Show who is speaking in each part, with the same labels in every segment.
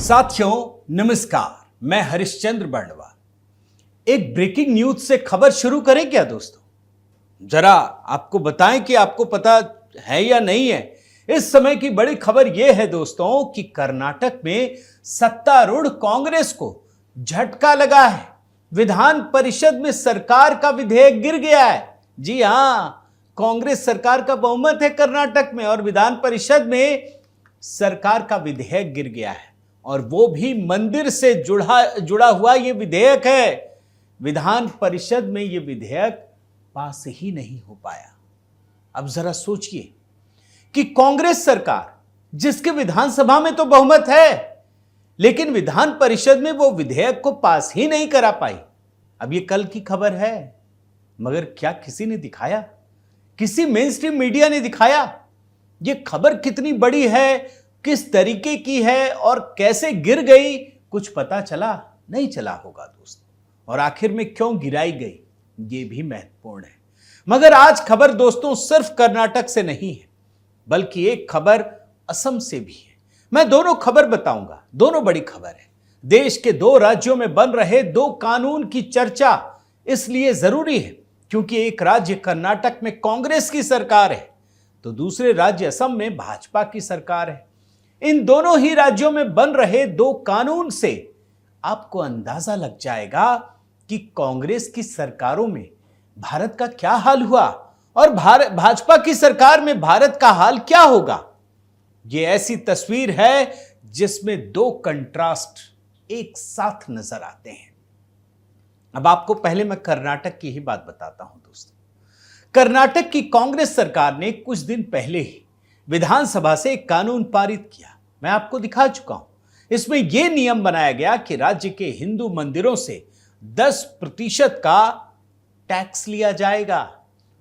Speaker 1: साथियों नमस्कार, मैं हरिश्चंद्र बर्णवा। एक ब्रेकिंग न्यूज से खबर शुरू करें क्या दोस्तों? जरा आपको बताएं कि आपको पता है या नहीं है। इस समय की बड़ी खबर यह है दोस्तों कि कर्नाटक में सत्तारूढ़ कांग्रेस को झटका लगा है। विधान परिषद में सरकार का विधेयक गिर गया है। जी हां, कांग्रेस सरकार का बहुमत है कर्नाटक में और विधान परिषद में सरकार का विधेयक गिर गया है और वो भी मंदिर से जुड़ा हुआ ये विधेयक है। विधान परिषद में ये विधेयक पास ही नहीं हो पाया। अब जरा सोचिए कि कांग्रेस सरकार, जिसके विधानसभा में तो बहुमत है, लेकिन विधान परिषद में वो विधेयक को पास ही नहीं करा पाई। अब ये कल की खबर है, मगर क्या किसी ने दिखाया? किसी मेन स्ट्रीम मीडिया ने दिखाया ये खबर कितनी बड़ी है, किस तरीके की है और कैसे गिर गई? कुछ पता चला? नहीं चला होगा दोस्तों। और आखिर में क्यों गिराई गई, ये भी महत्वपूर्ण है। मगर आज खबर दोस्तों सिर्फ कर्नाटक से नहीं है, बल्कि एक खबर असम से भी है। मैं दोनों खबर बताऊंगा, दोनों बड़ी खबर है। देश के दो राज्यों में बन रहे दो कानून की चर्चा इसलिए जरूरी है क्योंकि एक राज्य कर्नाटक में कांग्रेस की सरकार है तो दूसरे राज्य असम में भाजपा की सरकार है। इन दोनों ही राज्यों में बन रहे दो कानून से आपको अंदाजा लग जाएगा कि कांग्रेस की सरकारों में भारत का क्या हाल हुआ और भाजपा की सरकार में भारत का हाल क्या होगा। यह ऐसी तस्वीर है जिसमें दो कंट्रास्ट एक साथ नजर आते हैं। अब आपको पहले मैं कर्नाटक की ही बात बताता हूं दोस्तों। कर्नाटक की कांग्रेस सरकार ने कुछ दिन पहले ही विधानसभा से एक कानून पारित किया। मैं आपको दिखा चुका हूं। इसमें यह नियम बनाया गया कि राज्य के हिंदू मंदिरों से 10% का टैक्स लिया जाएगा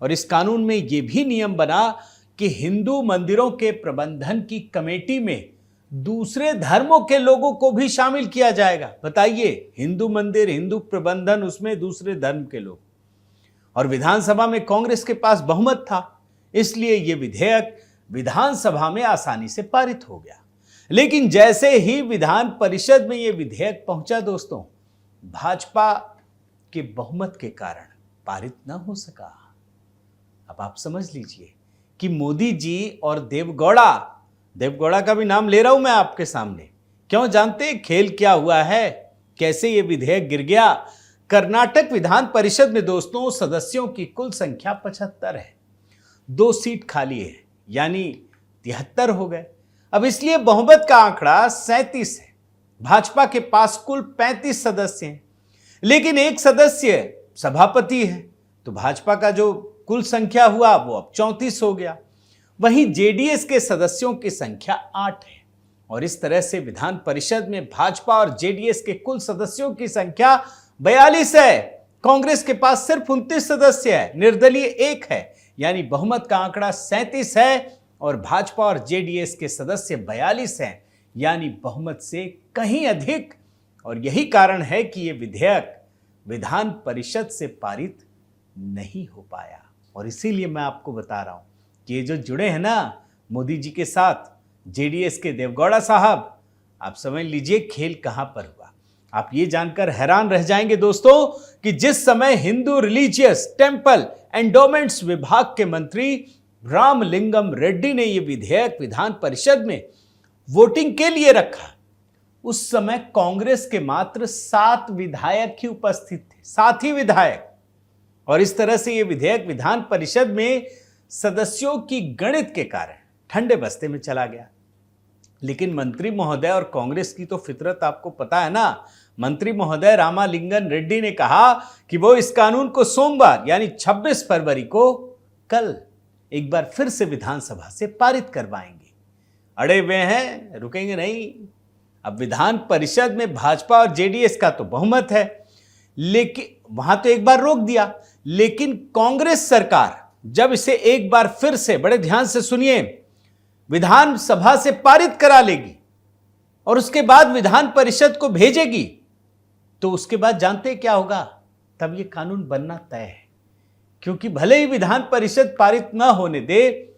Speaker 1: और इस कानून में यह भी नियम बना कि हिंदू मंदिरों के प्रबंधन की कमेटी में दूसरे धर्मों के लोगों को भी शामिल किया जाएगा। बताइए, हिंदू मंदिर, हिंदू प्रबंधन, उसमें दूसरे धर्म के लोग। और विधानसभा में कांग्रेस के पास बहुमत था, इसलिए यह विधेयक विधानसभा में आसानी से पारित हो गया। लेकिन जैसे ही विधान परिषद में यह विधेयक पहुंचा दोस्तों, भाजपा के बहुमत के कारण पारित न हो सका। अब आप समझ लीजिए कि मोदी जी और देवगौड़ा का भी नाम ले रहा हूं मैं आपके सामने। क्यों जानते हैं खेल क्या हुआ है, कैसे यह विधेयक गिर गया? कर्नाटक विधान परिषद में दोस्तों सदस्यों की कुल संख्या 75 है। 2 सीट खाली है, यानी 73 हो गए। अब इसलिए बहुमत का आंकड़ा 37 है। भाजपा के पास कुल 35 सदस्य हैं, लेकिन एक सदस्य सभापति है, तो भाजपा का जो कुल संख्या हुआ वो अब 34 हो गया। वहीं जेडीएस के सदस्यों की संख्या 8 है और इस तरह से विधान परिषद में भाजपा और जेडीएस के कुल सदस्यों की संख्या 42 है। कांग्रेस के पास सिर्फ 29 सदस्य है, निर्दलीय 1 है, यानी बहुमत का आंकड़ा 37 है और भाजपा और जेडीएस के सदस्य 42 हैं, यानी बहुमत से कहीं अधिक। और यही कारण है कि यह विधेयक विधान परिषद से पारित नहीं हो पाया। और इसीलिए मैं आपको बता रहा हूं कि ये जो जुड़े हैं ना मोदी जी के साथ, जेडीएस के देवगौड़ा साहब, आप समझ लीजिए खेल कहां पर हुआ। आप ये जानकर हैरान रह जाएंगे दोस्तों कि जिस समय हिंदू रिलीजियस टेम्पल एंडोमेंट्स विभाग के मंत्री रामलिंगम रेड्डी ने यह विधेयक विधान परिषद में वोटिंग के लिए रखा, उस समय कांग्रेस के मात्र 7 विधायक ही उपस्थित थे, 7 ही विधायक। और इस तरह से यह विधेयक विधान परिषद में सदस्यों की गणित के कारण ठंडे बस्ते में चला गया। लेकिन मंत्री महोदय और कांग्रेस की तो फितरत आपको पता है ना। मंत्री महोदय रामालिंगम रेड्डी ने कहा कि वो इस कानून को सोमवार यानी 26 फरवरी को कल एक बार फिर से विधानसभा से पारित करवाएंगे। अड़े हुए हैं, रुकेंगे नहीं। अब विधान परिषद में भाजपा और जेडीएस का तो बहुमत है, लेकिन वहां तो एक बार रोक दिया, लेकिन कांग्रेस सरकार जब इसे एक बार फिर से, बड़े ध्यान से सुनिए, विधानसभा से पारित करा लेगी और उसके बाद विधान परिषद को भेजेगी, तो उसके बाद जानते क्या होगा? तब यह कानून बनना तय है। क्योंकि भले ही विधान परिषद पारित ना होने दे,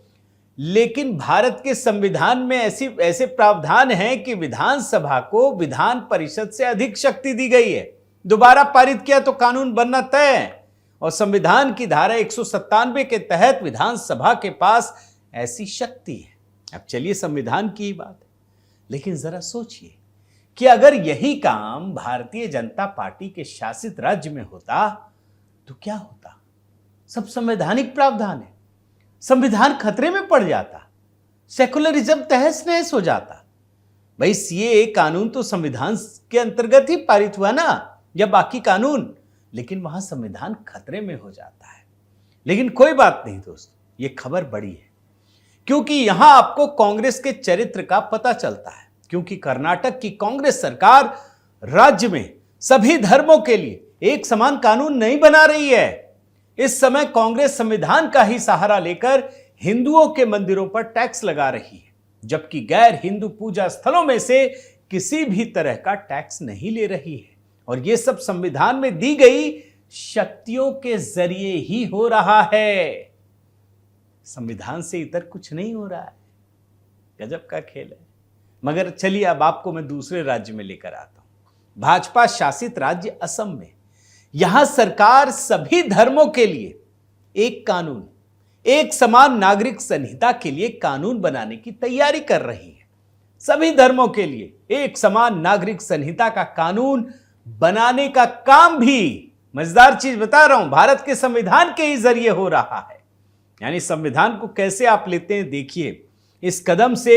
Speaker 1: लेकिन भारत के संविधान में ऐसे प्रावधान हैं कि विधानसभा को विधान परिषद से अधिक शक्ति दी गई है। दोबारा पारित किया तो कानून बनना तय है और संविधान की धारा 197 के तहत विधानसभा के पास ऐसी शक्ति है। अब चलिए संविधान की ही बात है, लेकिन जरा सोचिए कि अगर यही काम भारतीय जनता पार्टी के शासित राज्य में होता तो क्या होता। सब संवैधानिक प्रावधान है, संविधान खतरे में पड़ जाता, सेकुलरिज्म तहस नहस हो जाता। भाई सीएए कानून तो संविधान के अंतर्गत ही पारित हुआ ना, या बाकी कानून, लेकिन वहां संविधान खतरे में हो जाता है। लेकिन कोई बात नहीं दोस्तों, ये खबर बड़ी है क्योंकि यहां आपको कांग्रेस के चरित्र का पता चलता है। क्योंकि कर्नाटक की कांग्रेस सरकार राज्य में सभी धर्मों के लिए एक समान कानून नहीं बना रही है। इस समय कांग्रेस संविधान का ही सहारा लेकर हिंदुओं के मंदिरों पर टैक्स लगा रही है, जबकि गैर हिंदू पूजा स्थलों में से किसी भी तरह का टैक्स नहीं ले रही है। और यह सब संविधान में दी गई शक्तियों के जरिए ही हो रहा है। संविधान से इतर कुछ नहीं हो रहा है। गजब का खेल है। मगर चलिए अब आपको मैं दूसरे राज्य में लेकर आता हूं। भाजपा शासित राज्य असम में यहां सरकार सभी धर्मों के लिए एक कानून, एक समान नागरिक संहिता के लिए कानून बनाने की तैयारी कर रही है। सभी धर्मों के लिए एक समान नागरिक संहिता का कानून बनाने का काम भी, मजेदार चीज बता रहा हूं, भारत के संविधान के ही जरिए हो रहा है। यानी संविधान को कैसे आप लेते हैं देखिए। इस कदम से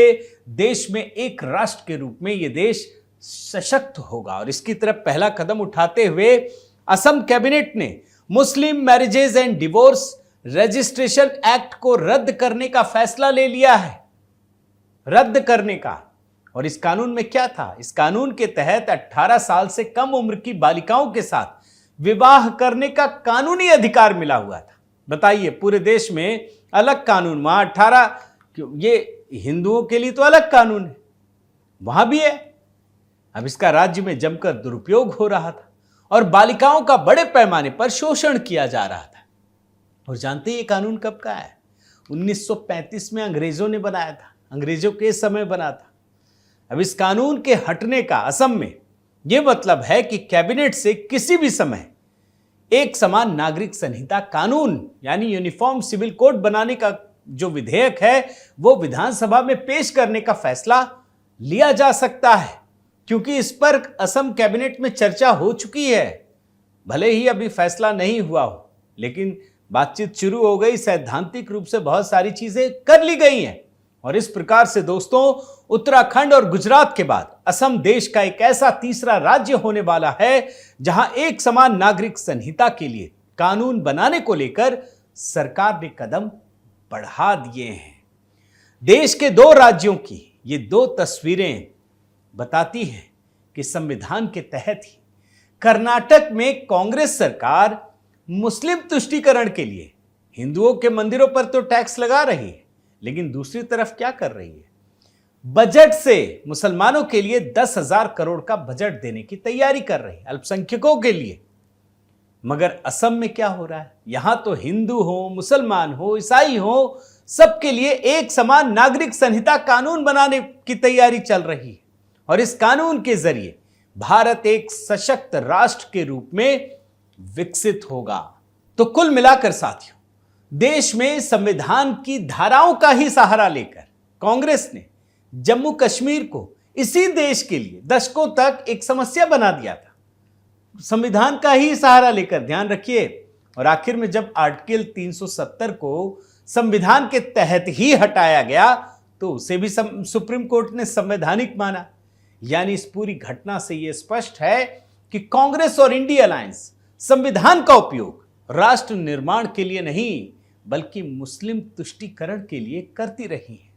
Speaker 1: देश में एक राष्ट्र के रूप में यह देश सशक्त होगा। और इसकी तरफ पहला कदम उठाते हुए असम कैबिनेट ने Muslim marriages and divorce registration act को रद्द करने का फैसला ले लिया है। रद्द करने का। और इस कानून में क्या था? इस कानून के तहत 18 साल से कम उम्र की बालिकाओं के साथ विवाह करने का कानूनी अधिकार मिला हुआ था। बताइए, पूरे देश में अलग कानून, वहां 18, ये हिंदुओं के लिए तो अलग कानून है, वहां भी है। अब इसका राज्य में जमकर दुरुपयोग हो रहा था और बालिकाओं का बड़े पैमाने पर शोषण किया जा रहा था। और जानते हैं ये कानून कब का है? 1935 में अंग्रेजों ने बनाया था, अंग्रेजों के समय बना था। अब इस कानून के हटने का असम में यह मतलब है कि कैबिनेट से किसी भी समय एक समान नागरिक संहिता कानून यानी यूनिफॉर्म सिविल कोड बनाने का जो विधेयक है वो विधानसभा में पेश करने का फैसला लिया जा सकता है। क्योंकि इस पर असम कैबिनेट में चर्चा हो चुकी है। भले ही अभी फैसला नहीं हुआ हो, लेकिन बातचीत शुरू हो गई, सैद्धांतिक रूप से बहुत सारी चीजें कर ली गई हैं। और इस प्रकार से दोस्तों, उत्तराखंड और गुजरात के बाद असम देश का एक ऐसा तीसरा राज्य होने वाला है जहां एक समान नागरिक संहिता के लिए कानून बनाने को लेकर सरकार ने कदम बढ़ा दिए हैं। देश के दो राज्यों की ये दो तस्वीरें बताती हैं कि संविधान के तहत ही कर्नाटक में कांग्रेस सरकार मुस्लिम तुष्टीकरण के लिए हिंदुओं के मंदिरों पर तो टैक्स लगा रही है, लेकिन दूसरी तरफ क्या कर रही है? बजट से मुसलमानों के लिए 10,000 करोड़ का बजट देने की तैयारी कर रही है, अल्पसंख्यकों के लिए। मगर असम में क्या हो रहा है? यहां तो हिंदू हो, मुसलमान हो, ईसाई हो, सबके लिए एक समान नागरिक संहिता कानून बनाने की तैयारी चल रही है। और इस कानून के जरिए भारत एक सशक्त राष्ट्र के रूप में विकसित होगा। तो कुल मिलाकर साथियों, देश में संविधान की धाराओं का ही सहारा लेकर कांग्रेस ने जम्मू कश्मीर को इसी देश के लिए दशकों तक एक समस्या बना दिया था। संविधान का ही सहारा लेकर, ध्यान रखिए। और आखिर में जब आर्टिकल 370 को संविधान के तहत ही हटाया गया तो उसे भी सुप्रीम कोर्ट ने संवैधानिक माना। यानी इस पूरी घटना से यह स्पष्ट है कि कांग्रेस और इंडिया अलायंस संविधान का उपयोग राष्ट्र निर्माण के लिए नहीं बल्कि मुस्लिम तुष्टीकरण के लिए करती रही है।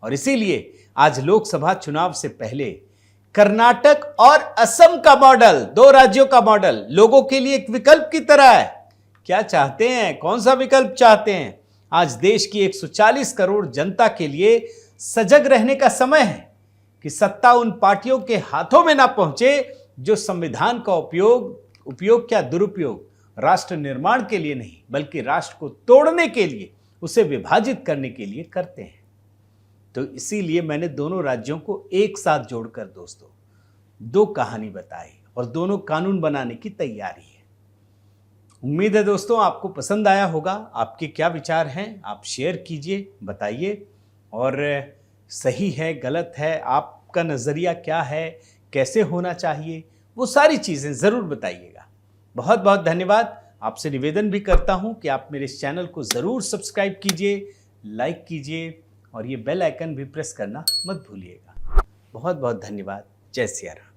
Speaker 1: और इसीलिए आज लोकसभा चुनाव से पहले कर्नाटक और असम का मॉडल, दो राज्यों का मॉडल लोगों के लिए एक विकल्प की तरह है। क्या चाहते हैं? कौन सा विकल्प चाहते हैं? आज देश की 140 करोड़ जनता के लिए सजग रहने का समय है कि सत्ता उन पार्टियों के हाथों में ना पहुंचे जो संविधान का उपयोग क्या दुरुपयोग राष्ट्र निर्माण के लिए नहीं बल्कि राष्ट्र को तोड़ने के लिए, उसे विभाजित करने के लिए करते हैं। तो इसीलिए मैंने दोनों राज्यों को एक साथ जोड़कर दोस्तों दो कहानी बताई और दोनों कानून बनाने की तैयारी है। उम्मीद है दोस्तों आपको पसंद आया होगा। आपके क्या विचार हैं आप शेयर कीजिए, बताइए, और सही है गलत है, आपका नज़रिया क्या है, कैसे होना चाहिए, वो सारी चीज़ें ज़रूर बताइएगा। बहुत बहुत धन्यवाद। आपसे निवेदन भी करता हूं कि आप मेरे इस चैनल को ज़रूर सब्सक्राइब कीजिए, लाइक कीजिए और ये बेल आइकन भी प्रेस करना मत भूलिएगा। बहुत बहुत धन्यवाद। जय सिया राम।